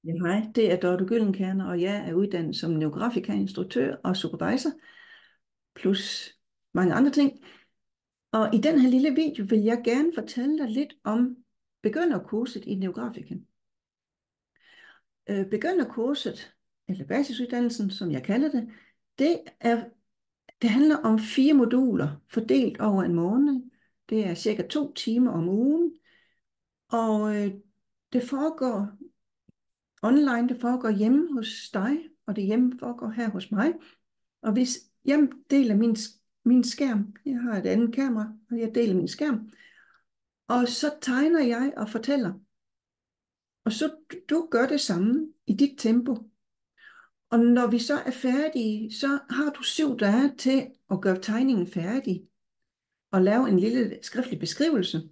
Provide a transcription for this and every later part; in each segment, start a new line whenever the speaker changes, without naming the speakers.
Ja, hej, det er Dorte Gyllenkærne, og jeg er uddannet som neografika-instruktør og supervisor, plus mange andre ting. Og i den her lille video vil jeg gerne fortælle dig lidt om begynderkurset i neografika. Begynderkurset, eller basisuddannelsen, som jeg kalder det, det handler om 4 moduler fordelt over en måned. Det er cirka 2 timer om ugen, og det foregår online, det foregår hjemme hos dig, og det hjemme foregår her hos mig. Og hvis jeg deler min skærm, jeg har et andet kamera, og jeg deler min skærm, og så tegner jeg og fortæller. Og så du gør det samme i dit tempo. Og når vi så er færdige, så har du 7 dage til at gøre tegningen færdig, og lave en lille skriftlig beskrivelse,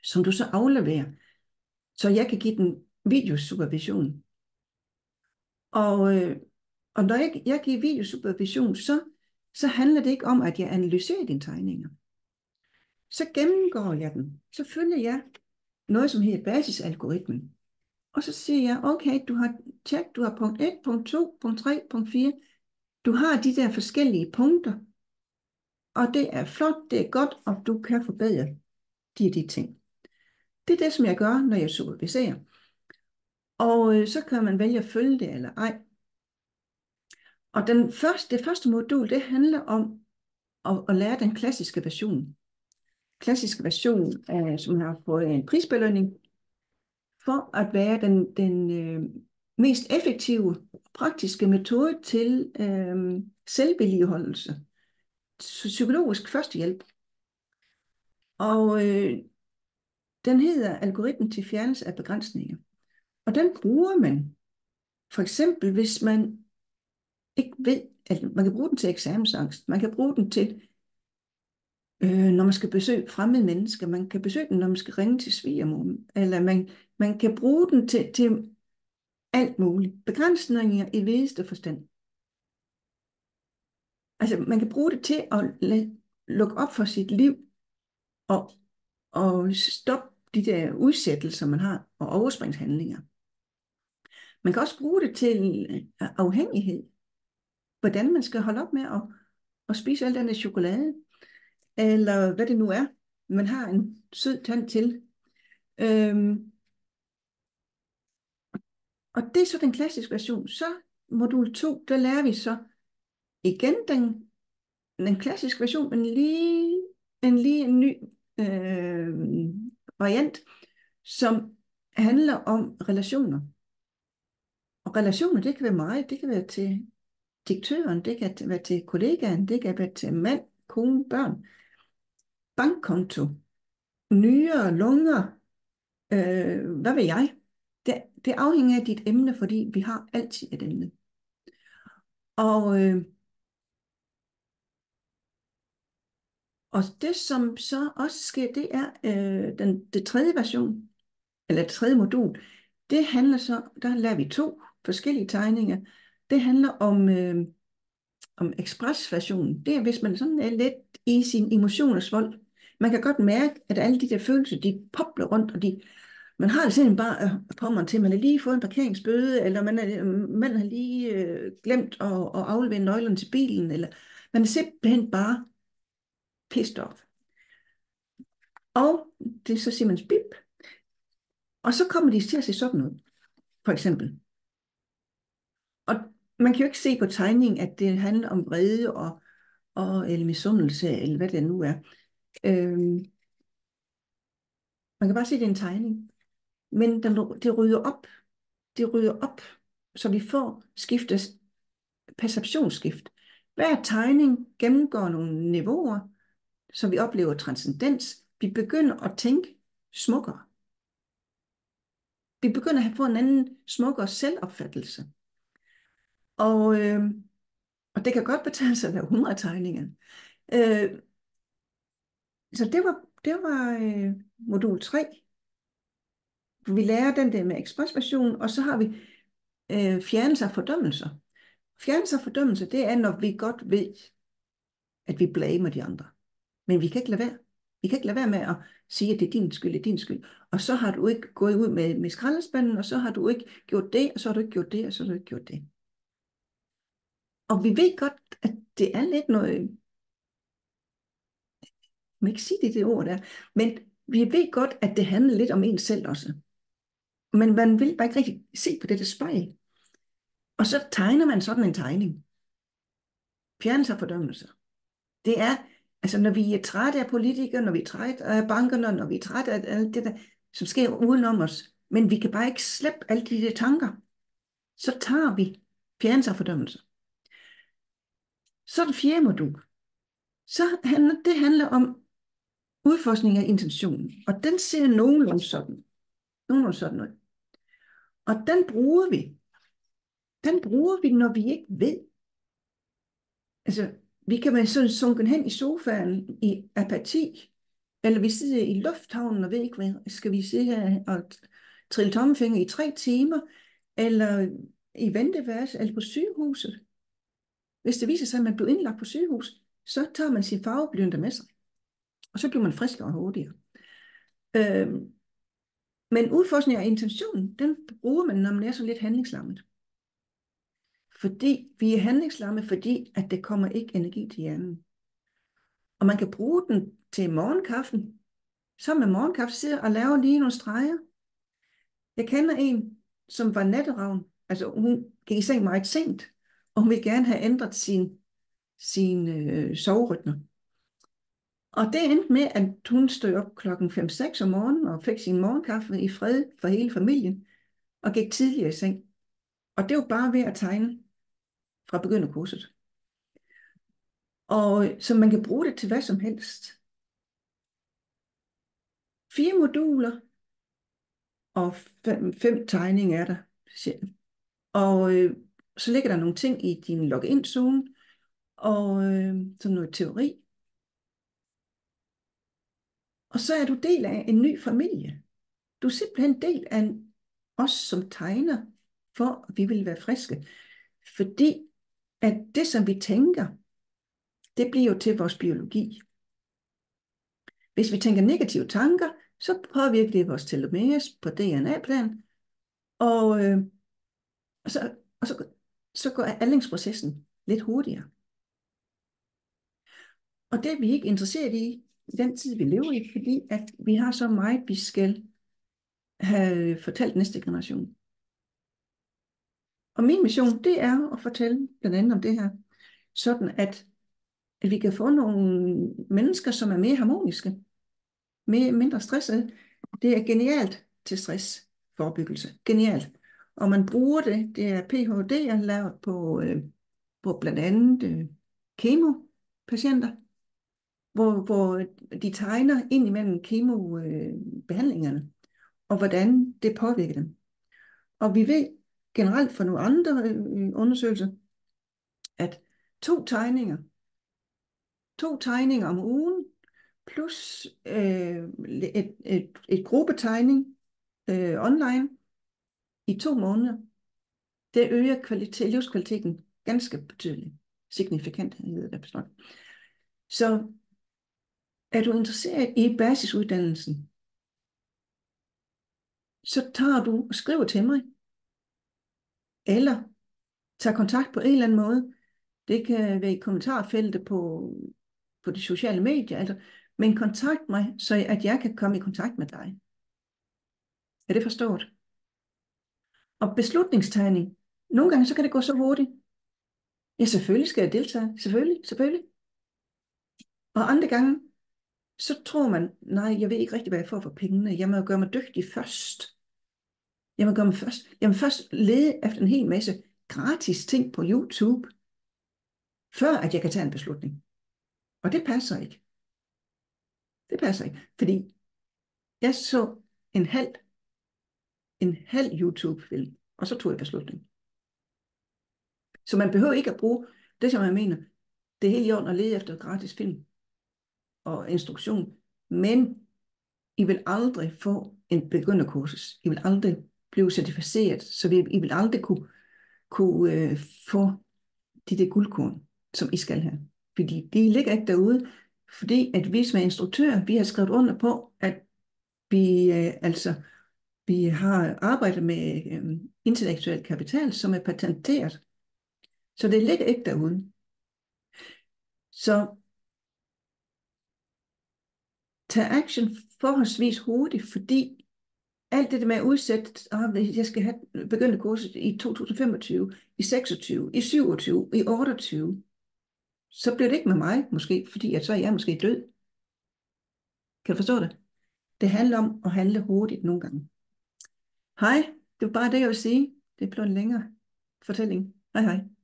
som du så afleverer, så jeg kan give den videosupervision. Og når jeg giver videosupervision, så handler det ikke om, at jeg analyserer dine tegninger. Så gennemgår jeg dem. Så følger jeg noget, som hedder basisalgoritmen. Og så siger jeg, okay, du har punkt 1, punkt 2, punkt 3, punkt 4. Du har de der forskellige punkter. Og det er flot, det er godt, og du kan forbedre de ting. Det er det, som jeg gør, når jeg superviserer. Og så kan man vælge at følge det eller ej. Og det første modul, det handler om at lære den klassiske version. Klassiske version, som har fået en prisbelønning for at være den mest effektive praktiske metode til selvvedligeholdelse. Psykologisk førstehjælp. Og den hedder algoritmen til fjernelse af begrænsninger. Og den bruger man for eksempel, hvis man ikke ved, at man kan bruge den til eksamensangst, man kan bruge den til når man skal besøge fremmede mennesker, man kan besøge den, når man skal ringe til svigermor, eller man kan bruge den til alt muligt. Begrænsninger i videste forstand. Altså, man kan bruge det til at lukke op for sit liv, og stoppe de der udsættelser, man har, og overspringshandlinger. Man kan også bruge det til afhængighed. Hvordan man skal holde op med at spise al den der chokolade, eller hvad det nu er, man har en sød tand til. Og det er så den klassiske version. Så modul 2, der lærer vi så igen den klassiske version, men lige en ny variant, som handler om relationer. Og relationer, det kan være meget. Det kan være til direktøren, det kan være til kollegaen, det kan være til mand, kone, børn, bankkonto, nyrer, lunger, hvad ved jeg. Det afhænger af dit emne, fordi vi har altid et emne. Og det, som så også sker, det er det tredje version, eller det tredje modul. Det handler så, der laver vi 2 forskellige tegninger. Det handler om ekspresversionen. Det er, hvis man sådan er lidt i sin emotioners vold. Man kan godt mærke, at alle de der følelser, de popler rundt, og man har det simpelthen bare på til, man har lige fået en parkeringsbøde, eller man har lige glemt at aflevere nøglerne til bilen, eller man er simpelthen bare pissed off. Og det så siger man bip, og så kommer de til at se sådan ud, for eksempel. Og man kan jo ikke se på tegningen, at det handler om vrede eller misundelse, eller hvad det nu er. Man kan bare se, at det er en tegning. Men det rydder op. Det rydder op, så vi får perceptionsskift. Hver tegning gennemgår nogle niveauer, så vi oplever transcendens. Vi begynder at tænke smukkere. Vi begynder at få en anden smukkere selvopfattelse. Og det kan godt betale sig at lave 100 tegninger. Så det var modul 3. Vi lærer den der med ekspresversion, og så har vi fjernelse af fordømmelser. Fjernelse af fordømmelser, det er, når vi godt ved, at vi blamer de andre. Men vi kan ikke lade være. I kan ikke lade være med at sige, at det er din skyld, det er din skyld. Og så har du ikke gået ud med skraldespanden, og så har du ikke gjort det, og så har du ikke gjort det, og så har du ikke gjort det. Og vi ved godt, at det er lidt noget, jeg må ikke sige det ord der, men vi ved godt, at det handler lidt om en selv også. Men man vil bare ikke rigtig se på dette spejl. Og så tegner man sådan en tegning. Fjernelse af fordømmelse. Det er, altså når vi er trætte af politikere, når vi er trætte af bankerne, når vi er trætte af alt det der, som sker udenom os, men vi kan bare ikke slippe alle de der tanker, så tager vi fjernelse af fordømmelse. Så er det fjerde modul. Det handler om udforskning af intentionen, og den ser nogenlunde sådan ud. Og den bruger vi. Den bruger vi, når vi ikke ved. Altså, vi kan være sådan sunken hen i sofaen i apati, eller vi sidder i lufthavnen og ved ikke, hvad skal vi sidde her og trille tommelfinger i 3 timer, eller i venteværelse, eller på sygehuset. Hvis det viser sig, at man bliver indlagt på sygehus, så tager man sin farveblyanter med sig, og så bliver man friskere og hurtigere. Men udforskning af intentionen, den bruger man, når man er så lidt handlingslammet. Fordi vi er handlingslammet, fordi at det kommer ikke energi til hjernen. Og man kan bruge den til morgenkaffen. Så med morgenkaffe sidder og laver lige nogle streger. Jeg kender en, som var natteravn. Altså hun gik i seng meget sent, og hun ville gerne have ændret sin soverytme. Og det endte med, at hun stod op klokken 5-6 om morgenen og fik sin morgenkaffe i fred for hele familien, og gik tidligere i seng. Og det var bare ved at tegne fra begynderkurset. Og så man kan bruge det til hvad som helst. 4 moduler, og 5 tegninger er der. Og så ligger der nogle ting i din login-zone, og sådan noget teori. Og så er du del af en ny familie. Du er simpelthen del af os som tegner, for at vi vil være friske. Fordi at det, som vi tænker, det bliver jo til vores biologi. Hvis vi tænker negative tanker, så påvirker det vores telomeres på DNA-plan, og så går aldringsprocessen lidt hurtigere. Og det er vi ikke interesseret i den tid, vi lever i, fordi at vi har så meget, vi skal have fortalt næste generation. Og min mission, det er at fortælle blandt andet om det her, sådan at vi kan få nogle mennesker, som er mere harmoniske, mindre stressede. Det er genialt til stressforebyggelse. Genialt. Og man bruger det. Det er PhD'er lavet på blandt andet kemopatienter, hvor de tegner ind imellem kemobehandlingerne, og hvordan det påvirker dem. Og vi ved generelt fra nogle andre undersøgelser, at 2 tegninger om ugen, plus et gruppetegning online i 2 måneder, det øger livskvaliteten ganske betydeligt. Signifikant hedder det bestået. Så er du interesseret i basisuddannelsen, så tager du og skriver til mig, eller tager kontakt på en eller anden måde. Det kan være i kommentarfeltet på de sociale medier, altså, men kontakt mig, så at jeg kan komme i kontakt med dig. Er det forstået? Og beslutningstagning. Nogle gange så kan det gå så hurtigt. Ja, selvfølgelig skal jeg deltage. Selvfølgelig. Og andre gange, så tror man, nej, jeg ved ikke rigtig, hvad jeg får for pengene. Jeg må gøre mig dygtig først. Jeg må først lede efter en hel masse gratis ting på YouTube, før at jeg kan tage en beslutning. Og det passer ikke. Det passer ikke, fordi jeg så en halv YouTube-film, og så tog jeg beslutning. Så man behøver ikke at bruge det, som jeg mener. Det er helt i orden at lede efter gratis film og instruktion, men I vil aldrig få en begynderkursus. I vil aldrig blive certificeret, så I vil aldrig kunne få de der guldkorn, som I skal have. Fordi de ligger ikke derude Fordi at vi som er instruktører, vi har skrevet under på, at vi vi har arbejdet med intellektuel kapital, som er patenteret. Så det ligger ikke derude. Så tag action forholdsvis hurtigt, fordi alt det der med at udsætte, jeg skal have begyndt kurset i 2025, i 26, i 27, i 28, så bliver det ikke med mig måske, fordi at så er jeg måske død. Kan du forstå det? Det handler om at handle hurtigt nogle gange. Hej, det var bare det, jeg ville sige. Det blev en længere fortælling. Hej hej.